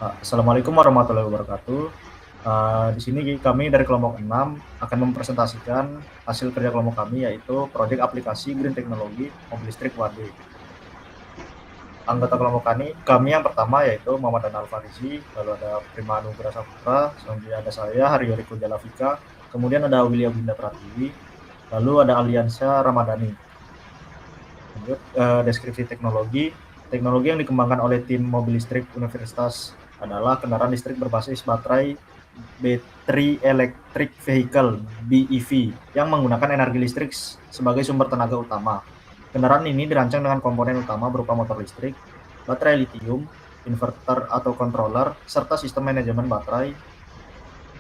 Assalamualaikum warahmatullahi wabarakatuh. Di sini kami dari kelompok 6 akan mempresentasikan hasil kerja kelompok kami, yaitu proyek aplikasi Green Teknologi Mobil Listrik Wade. Anggota kelompok kami yang pertama yaitu Muhammad Danal Farizi, lalu ada Prima Anugrah Saputra, selanjutnya ada saya Haryori Jalavika, kemudian ada William Winda Pratiwi, lalu ada Aliansa Ramadhani. Lanjut, deskripsi teknologi yang dikembangkan oleh tim mobil listrik Universitas adalah kendaraan listrik berbasis baterai Battery Electric Vehicle (BEV) yang menggunakan energi listrik sebagai sumber tenaga utama. Kendaraan ini dirancang dengan komponen utama berupa motor listrik, baterai litium, inverter atau controller, serta sistem manajemen baterai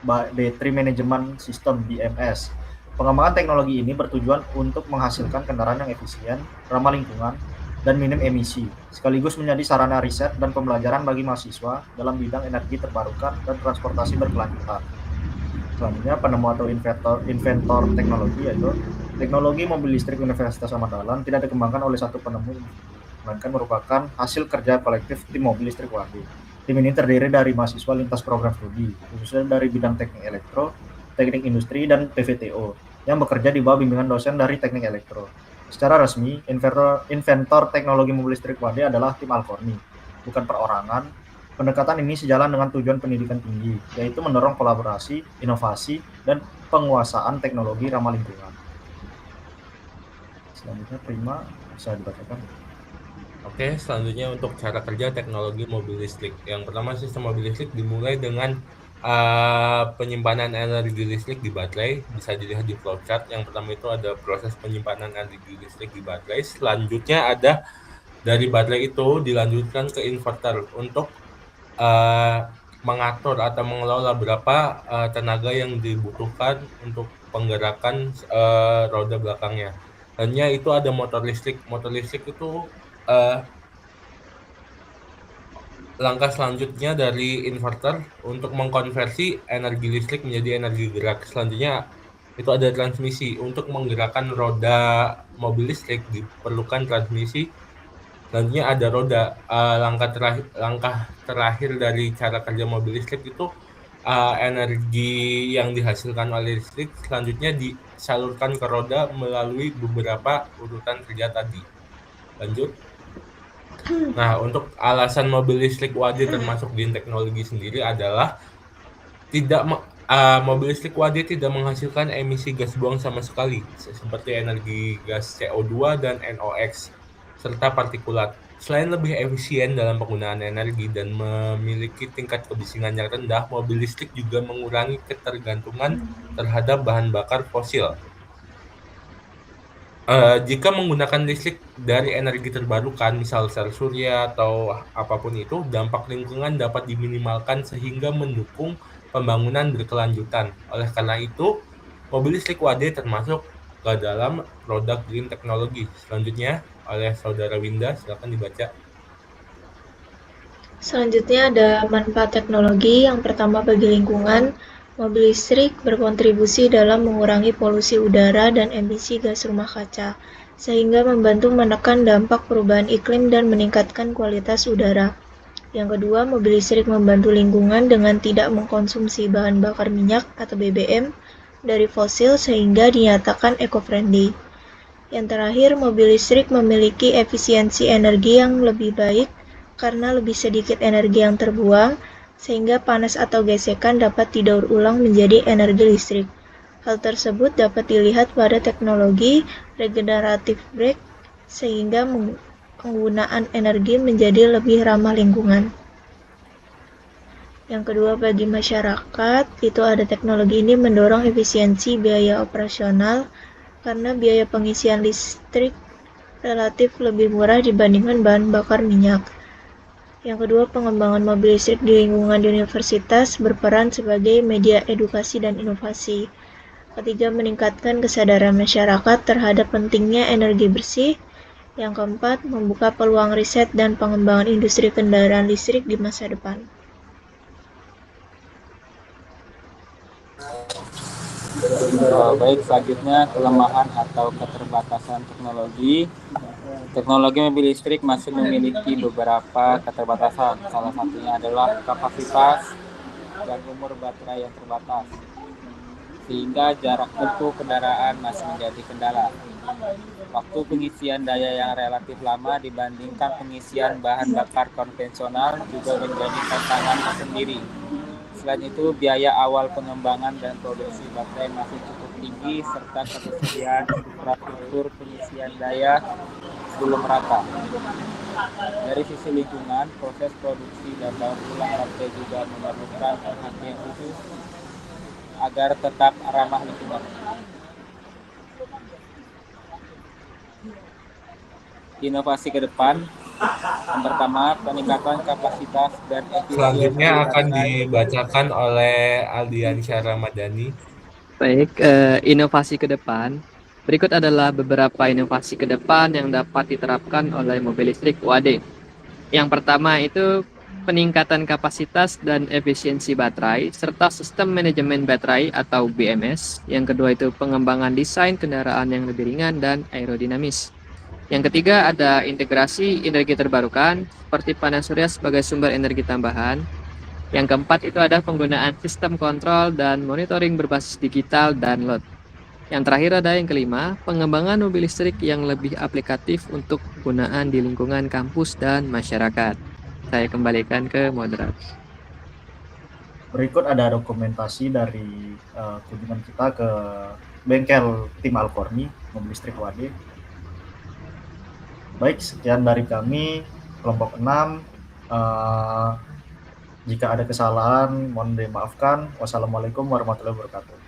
Battery Management System (BMS). Pengembangan teknologi ini bertujuan untuk menghasilkan kendaraan yang efisien, ramah lingkungan, dan minim emisi, sekaligus menjadi sarana riset dan pembelajaran bagi mahasiswa dalam bidang energi terbarukan dan transportasi berkelanjutan. Selanjutnya, penemu atau inventor teknologi, yaitu teknologi mobil listrik Universitas Ahmad Dahlan tidak dikembangkan oleh satu penemu, melainkan merupakan hasil kerja kolektif tim mobil listrik Wade. Tim ini terdiri dari mahasiswa lintas program studi, khususnya dari bidang teknik elektro, teknik industri, dan PVTO, yang bekerja di bawah bimbingan dosen dari teknik elektro. Secara resmi, inventor teknologi mobil listrik Wade adalah tim Alkorni, bukan perorangan. Pendekatan ini sejalan dengan tujuan pendidikan tinggi, yaitu mendorong kolaborasi, inovasi, dan penguasaan teknologi ramah lingkungan. Selanjutnya, Prima, bisa dibacakan. Oke, selanjutnya untuk cara kerja teknologi mobil listrik. Yang pertama, sistem mobil listrik dimulai dengan penyimpanan energi listrik di baterai. Bisa dilihat di flowchart. Yang pertama itu ada proses penyimpanan energi listrik di baterai. Selanjutnya ada dari baterai itu dilanjutkan ke inverter untuk mengatur atau mengelola berapa tenaga yang dibutuhkan untuk penggerakan roda belakangnya. Hanya itu ada motor listrik. Motor listrik itu langkah selanjutnya dari inverter untuk mengkonversi energi listrik menjadi energi gerak. Selanjutnya itu ada transmisi. Untuk menggerakkan roda mobil listrik diperlukan transmisi. Selanjutnya ada roda. Langkah terakhir dari cara kerja mobil listrik itu energi yang dihasilkan oleh listrik selanjutnya disalurkan ke roda melalui beberapa urutan kerja tadi. Lanjut. Nah, untuk alasan mobil listrik Wade termasuk green teknologi sendiri adalah mobil listrik Wade tidak menghasilkan emisi gas buang sama sekali, seperti energi gas CO2 dan NOx, serta partikulat. Selain lebih efisien dalam penggunaan energi dan memiliki tingkat kebisingan yang rendah, mobil listrik juga mengurangi ketergantungan terhadap bahan bakar fosil. Jika menggunakan listrik dari energi terbarukan, misal sel surya atau apapun itu, dampak lingkungan dapat diminimalkan sehingga mendukung pembangunan berkelanjutan. Oleh karena itu, mobil listrik Wade termasuk ke dalam produk green teknologi. Selanjutnya, oleh Saudara Winda, silakan dibaca. Selanjutnya ada manfaat teknologi. Yang pertama bagi lingkungan, mobil listrik berkontribusi dalam mengurangi polusi udara dan emisi gas rumah kaca, sehingga membantu menekan dampak perubahan iklim dan meningkatkan kualitas udara. Yang kedua, mobil listrik membantu lingkungan dengan tidak mengkonsumsi bahan bakar minyak atau BBM dari fosil sehingga dinyatakan eco-friendly. Yang terakhir, mobil listrik memiliki efisiensi energi yang lebih baik karena lebih sedikit energi yang terbuang, sehingga panas atau gesekan dapat didaur ulang menjadi energi listrik. Hal tersebut dapat dilihat pada teknologi regeneratif brake, sehingga penggunaan energi menjadi lebih ramah lingkungan. Yang kedua, bagi masyarakat, itu ada teknologi ini mendorong efisiensi biaya operasional karena biaya pengisian listrik relatif lebih murah dibandingkan bahan bakar minyak. Yang kedua, pengembangan mobil listrik di lingkungan universitas berperan sebagai media edukasi dan inovasi. Ketiga, meningkatkan kesadaran masyarakat terhadap pentingnya energi bersih. Yang keempat, membuka peluang riset dan pengembangan industri kendaraan listrik di masa depan. Baik, selanjutnya kelemahan atau keterbatasan teknologi. Teknologi mobil listrik masih memiliki beberapa keterbatasan. Salah satunya adalah kapasitas dan umur baterai yang terbatas, sehingga jarak tempuh kendaraan masih menjadi kendala. Waktu pengisian daya yang relatif lama dibandingkan pengisian bahan bakar konvensional juga menjadi tantangan tersendiri. Selain itu, biaya awal pengembangan dan produksi baterai masih cukup tinggi, serta ketersediaan infrastruktur pengisian daya belum rata. Dari sisi lingkungan, proses produksi dan daur ulang baterai juga memerlukan perhatian khusus agar tetap ramah lingkungan. Inovasi ke depan, yang pertama, peningkatan kapasitas dan efisiensi Selanjutnya akan baterai. dibacakan oleh Aldiansyah Ramadhani. Baik, inovasi ke depan. Berikut adalah beberapa inovasi ke depan yang dapat diterapkan oleh mobil listrik UAD. Yang pertama itu peningkatan kapasitas dan efisiensi baterai, serta sistem manajemen baterai atau BMS. Yang kedua itu pengembangan desain kendaraan yang lebih ringan dan aerodinamis. Yang ketiga ada integrasi energi terbarukan, seperti panas surya sebagai sumber energi tambahan. Yang keempat itu ada penggunaan sistem kontrol dan monitoring berbasis digital dan load. Yang terakhir ada yang kelima, pengembangan mobil listrik yang lebih aplikatif untuk penggunaan di lingkungan kampus dan masyarakat. Saya kembalikan ke moderator. Berikut ada dokumentasi dari kunjungan kita ke bengkel tim Alcorni, mobil listrik UAD. Baik, sekian dari kami, kelompok 6. Jika ada kesalahan, mohon dimaafkan. Wassalamualaikum warahmatullahi wabarakatuh.